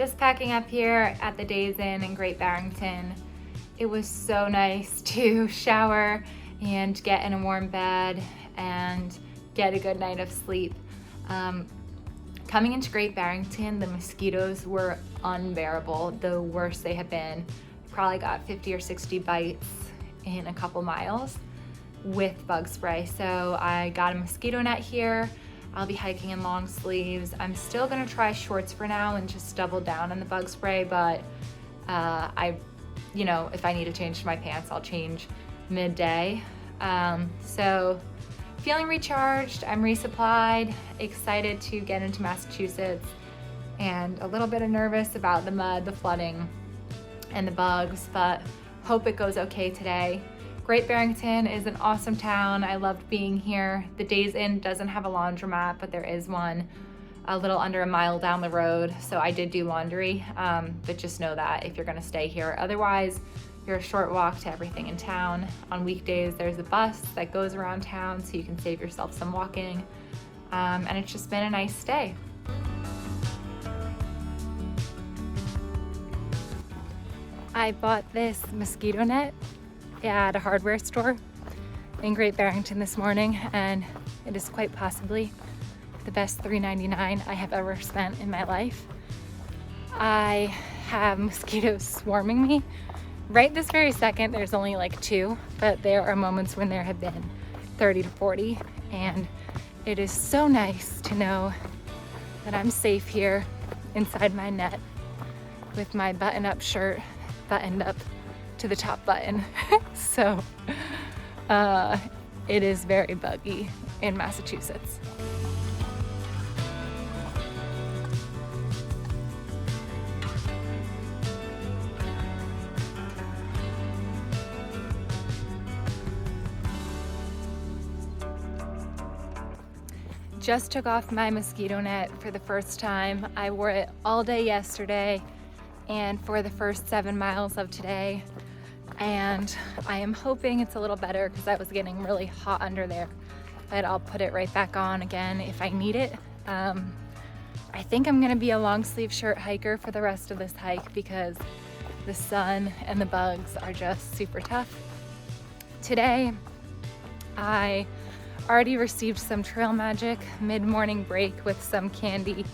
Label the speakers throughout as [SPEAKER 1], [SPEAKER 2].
[SPEAKER 1] Just packing up here at the Days Inn in Great Barrington. It was so nice to shower and get in a warm bed and get a good night of sleep. Coming into Great Barrington, the mosquitoes were unbearable, the worst they have been. Probably got 50 or 60 bites in a couple miles with bug spray. So I got a mosquito net here. I'll be hiking in long sleeves. I'm still gonna try shorts for now and just double down on the bug spray, but if I need to change my pants, I'll change midday. So feeling recharged, I'm resupplied, excited to get into Massachusetts, and a little bit nervous about the mud, the flooding, and the bugs, but hope it goes okay today. Great Barrington is an awesome town. I loved being here. The Days Inn doesn't have a laundromat, but there is one a little under a mile down the road. So I did do laundry, but just know that if you're gonna stay here. Otherwise, you're a short walk to everything in town. On weekdays, there's a bus that goes around town so you can save yourself some walking. And it's just been a nice stay. I bought this mosquito net at a hardware store in Great Barrington this morning, and it is quite possibly the best $3.99 I have ever spent in my life. I have mosquitoes swarming me. Right this very second, there's only like 2, but there are moments when there have been 30 to 40, and it is so nice to know that I'm safe here inside my net with my button-up shirt buttoned up to the top button. So it is very buggy in Massachusetts. Just took off my mosquito net for the first time. I wore it all day yesterday and for the first 7 miles of today. And I am hoping it's a little better because I was getting really hot under there, but I'll put it right back on again if I need it. I think I'm gonna be a long sleeve shirt hiker for the rest of this hike because the sun and the bugs are just super tough. Today, I already received some trail magic mid-morning break with some candy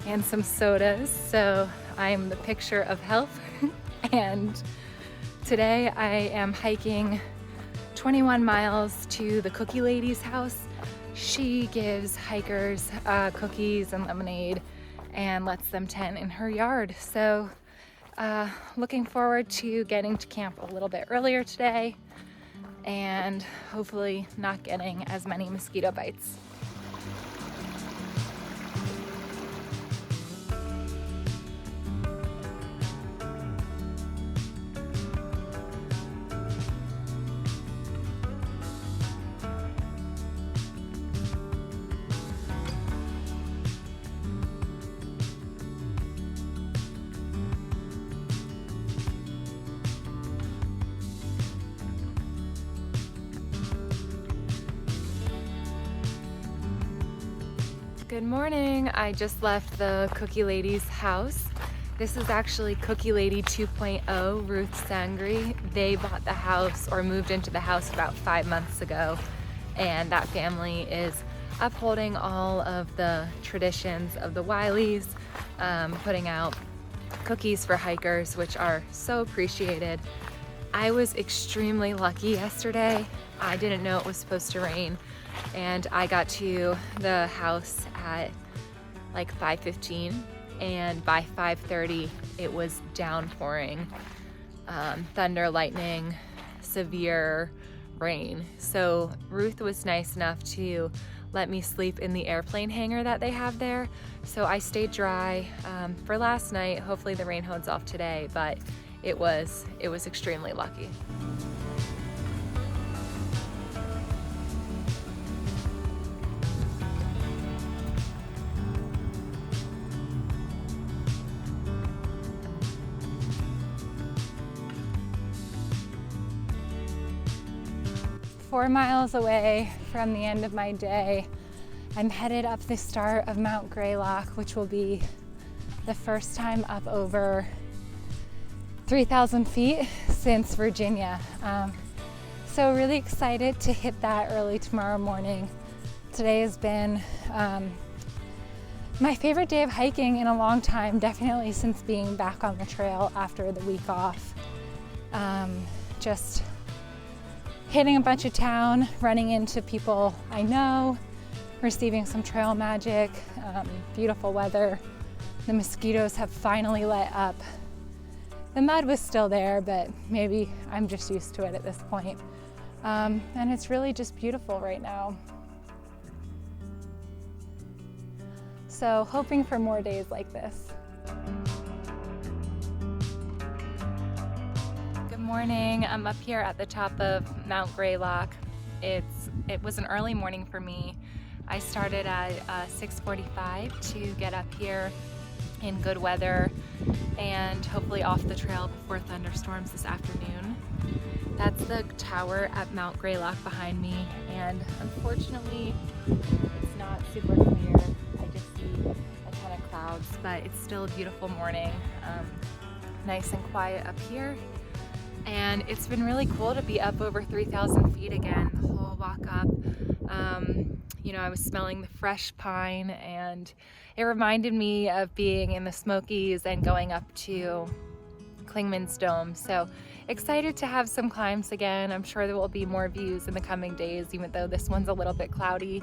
[SPEAKER 1] and some sodas, so I am the picture of health. And today I am hiking 21 miles to the Cookie Lady's house. She gives hikers cookies and lemonade and lets them tent in her yard. So looking forward to getting to camp a little bit earlier today and hopefully not getting as many mosquito bites. 'Good morning. I just left the Cookie Lady's house. This is actually Cookie Lady 2.0, Ruth Sangri. They bought the house or moved into the house about 5 months ago, and that family is upholding all of the traditions of the Wileys, putting out cookies for hikers, which are so appreciated. I was extremely lucky yesterday. I didn't know it was supposed to rain, and I got to the house at like 5:15, and by 5:30 it was downpouring, thunder, lightning, severe rain. So Ruth was nice enough to let me sleep in the airplane hangar that they have there. So I stayed dry for last night. Hopefully the rain holds off today, but it was extremely lucky. Four miles away from the end of my day, I'm headed up the start of Mount Greylock, which will be the first time up over 3,000 feet since Virginia. So really excited to hit that early tomorrow morning. Today has been my favorite day of hiking in a long time, definitely since being back on the trail after the week off. Just hitting a bunch of town, running into people I know, receiving some trail magic, beautiful weather. The mosquitoes have finally let up. The mud was still there, but maybe I'm just used to it at this point. And it's really just beautiful right now. So hoping for more days like this. Good morning. I'm up here at the top of Mount Greylock. It was an early morning for me. I started at 6:45 to get up here in good weather and hopefully off the trail before thunderstorms this afternoon. That's the tower at Mount Greylock behind me, and unfortunately it's not super clear. I just see a ton of clouds, but it's still a beautiful morning. Nice and quiet up here, and it's been really cool to be up over 3,000 feet again. The whole walk up, you know, I was smelling the fresh pine, and it reminded me of being in the Smokies and going up to Clingman's Dome. So excited to have some climbs again. I'm sure there will be more views in the coming days, even though this one's a little bit cloudy.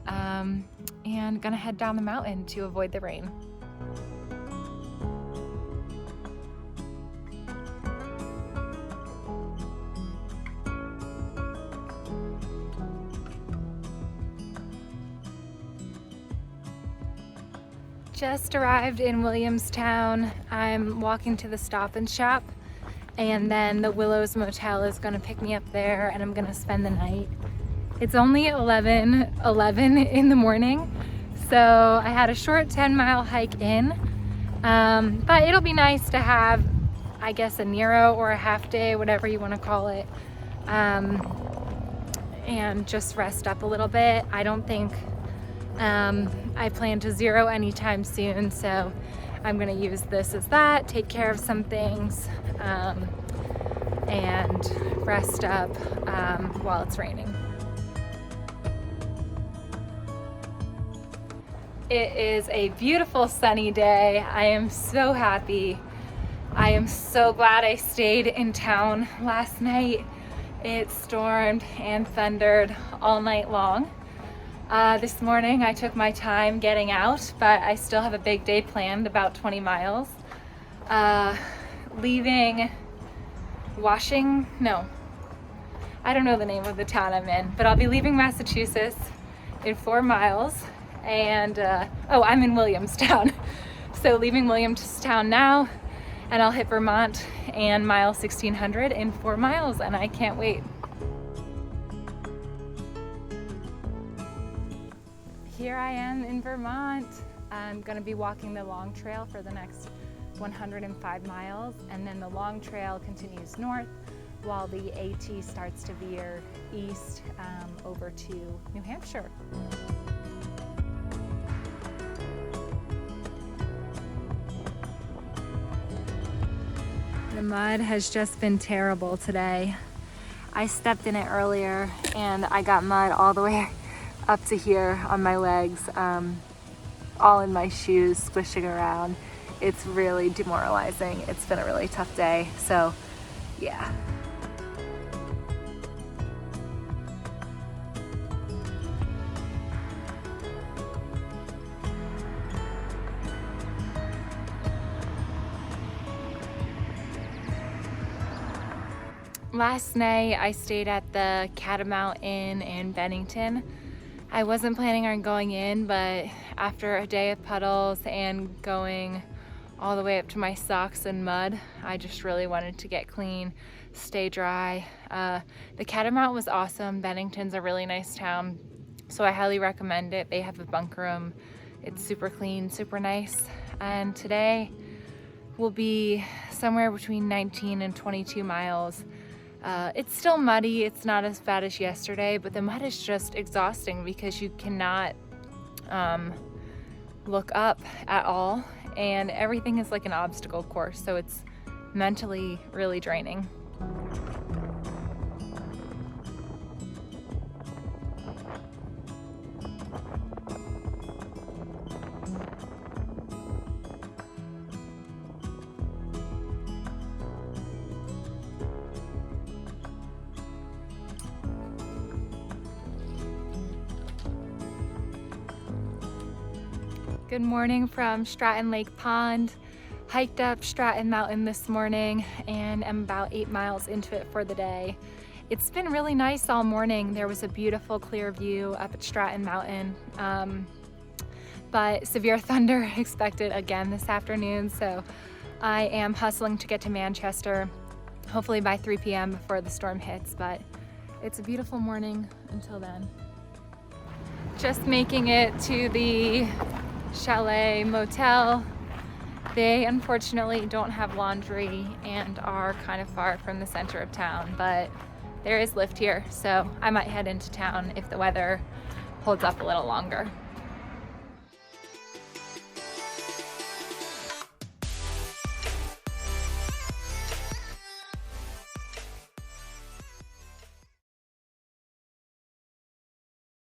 [SPEAKER 1] And gonna head down the mountain to avoid the rain. Just arrived in Williamstown. I'm walking to the Stop and Shop, and then the Willows Motel is gonna pick me up there, and I'm gonna spend the night. It's only 11 in the morning, so I had a short 10-mile hike in, but it'll be nice to have, I guess, a Nero or a half day, whatever you wanna call it, and just rest up a little bit. I don't think I plan to zero anytime soon, so I'm gonna use this as that, take care of some things, and rest up while it's raining. It is a beautiful sunny day. I am so happy. I am so glad I stayed in town last night. It stormed and thundered all night long. This morning I took my time getting out, but I still have a big day planned, about 20 miles. Leaving I don't know the name of the town I'm in, but I'll be leaving Massachusetts in 4 miles. And, I'm in Williamstown. So leaving Williamstown now, and I'll hit Vermont and mile 1,600 in 4 miles, and I can't wait. Here I am in Vermont. I'm gonna be walking the long trail for the next 105 miles, and then the long trail continues north while the AT starts to veer east over to New Hampshire. The mud has just been terrible today. I stepped in it earlier and I got mud all the way up to here on my legs, all in my shoes, squishing around. It's really demoralizing. It's been a really tough day, so yeah. Last night I stayed at the Catamount Inn in Bennington. I wasn't planning on going in, but after a day of puddles and going all the way up to my socks in mud, I just really wanted to get clean, stay dry. The Catamount was awesome. Bennington's a really nice town, so I highly recommend it. They have a bunk room. It's super clean, super nice. And today will be somewhere between 19 and 22 miles. It's still muddy. It's not as bad as yesterday, but the mud is just exhausting because you cannot look up at all, and everything is like an obstacle course, so it's mentally really draining. Good morning from Stratton Lake Pond. Hiked up Stratton Mountain this morning and am about 8 miles into it for the day. It's been really nice all morning. There was a beautiful clear view up at Stratton Mountain, but severe thunder expected again this afternoon, so I am hustling to get to Manchester, hopefully by 3 p.m. before the storm hits, but it's a beautiful morning until then. Just making it to the chalet motel. They unfortunately don't have laundry and are kind of far from the center of town, but there is Lyft here, so I might head into town if the weather holds up a little longer.